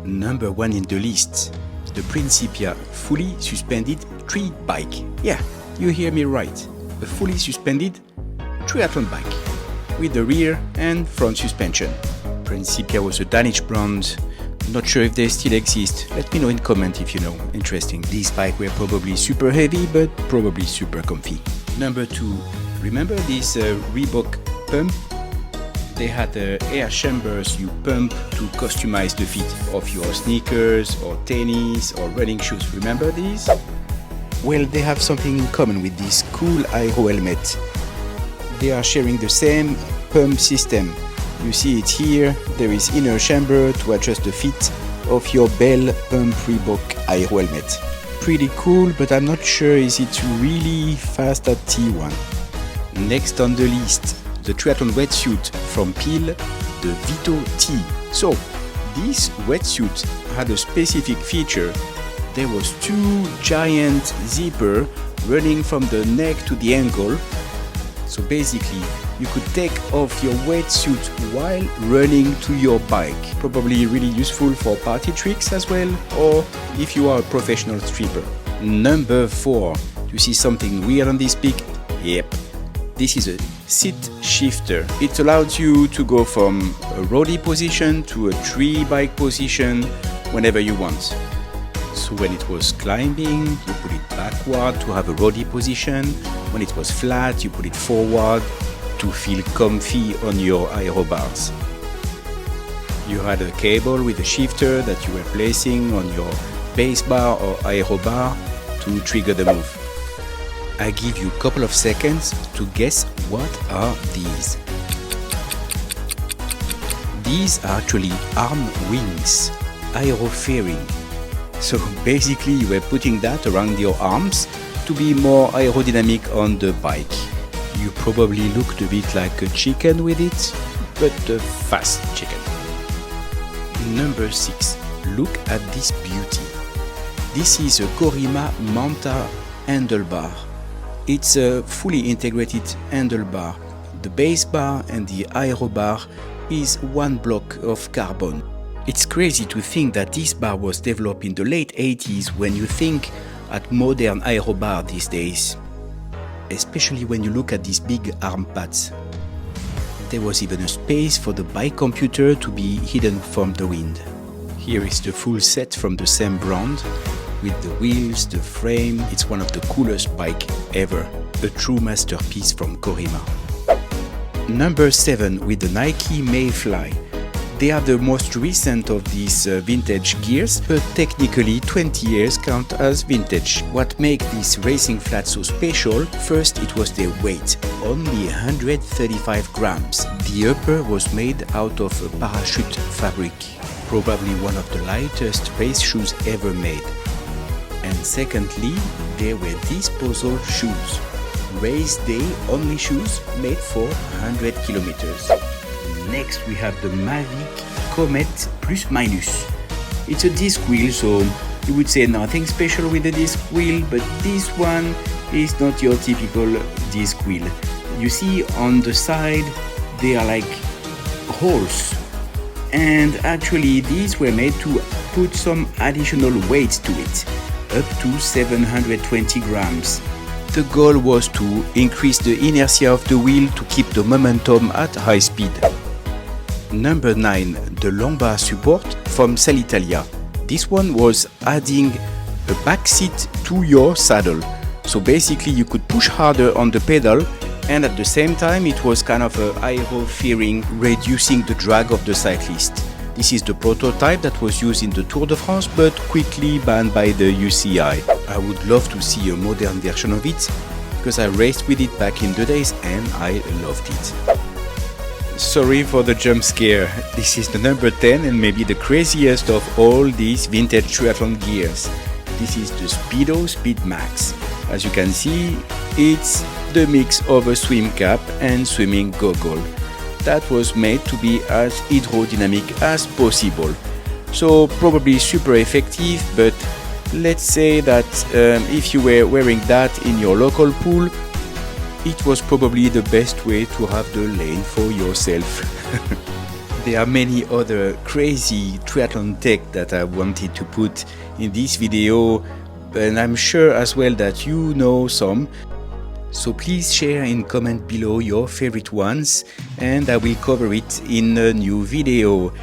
Number 1 in the list, the Principia fully suspended street bike. Yeah, you hear me right. A fully suspended triathlon bike with the rear and front suspension. Principia was a Danish brand. Not sure if they still exist. Let me know in comment if you know. Interesting. These bikes were probably super heavy, but probably super comfy. Number 2, remember this Reebok pump? They had air chambers you pump to customize the fit of your sneakers or tennis or running shoes. Remember these? Well, they have something in common with this cool aero helmet. They are sharing the same pump system. You see it here. There is inner chamber to adjust the fit of your Bell-Pump Reebok aero helmet. Pretty cool, but I'm not sure is it really fast at T1. Next on the list, the triathlon wetsuit from Piel Vito-T. So, this wetsuit had a specific feature. There was 2 giant zippers running from the neck to the ankle. So basically, you could take off your wetsuit while running to your bike. Probably really useful for party tricks as well, or if you are a professional stripper. Number 4. You see something weird on this pic? Yep. This is a seat shifter. It allows you to go from a roadie position to a tree bike position whenever you want. So when it was climbing, you put it backward to have a roadie position. When it was flat, you put it forward to feel comfy on your aero bars. You had a cable with a shifter that you were placing on your base bar or aero bar to trigger the move. I give you a couple of seconds to guess what are these. These are actually arm wings, aerofairing. So basically you were putting that around your arms to be more aerodynamic on the bike. You probably looked a bit like a chicken with it, but a fast chicken. Number 6. Look at this beauty. This is a Corima Manta handlebar. It's a fully integrated handlebar. The base bar and the aero bar is one block of carbon. It's crazy to think that this bar was developed in the late 80s when you think at modern aero bar these days. Especially when you look at these big arm pads. There was even a space for the bike computer to be hidden from the wind. Here is the full set from the same brand. With the wheels, the frame, it's one of the coolest bike ever. A true masterpiece from Corima. Number 7 with the Nike Mayfly. They are the most recent of these vintage gears, but technically 20 years count as vintage. What makes this racing flat so special? First, it was their weight, only 135 grams. The upper was made out of a parachute fabric, probably one of the lightest race shoes ever made. And secondly, there were disposal shoes. Race day only shoes made for 100 kilometers. Next we have the Mavic Comete Plus Minus. It's a disc wheel, so you would say nothing special with the disc wheel, but this one is not your typical disc wheel. You see on the side they are like holes, and actually these were made to put some additional weight to it, up to 720 grams. The goal was to increase the inertia of the wheel to keep the momentum at high speed. Number 9, the lumbar support from Selle Italia. This one was adding a back seat to your saddle. So basically you could push harder on the pedal, and at the same time it was kind of a aero-fairing, reducing the drag of the cyclist. This is the prototype that was used in the Tour de France, but quickly banned by the UCI. I would love to see a modern version of it, because I raced with it back in the days and I loved it. Sorry for the jump scare. This is the number 10 and maybe the craziest of all these vintage triathlon gears. This is the Speedo Speed Max. As you can see, it's the mix of a swim cap and swimming goggle. That was made to be as hydrodynamic as possible. So probably super effective, but let's say that if you were wearing that in your local pool, it was probably the best way to have the lane for yourself. There are many other crazy triathlon tech that I wanted to put in this video, and I'm sure as well that you know some. So please share in comment below your favorite ones, and I will cover it in a new video.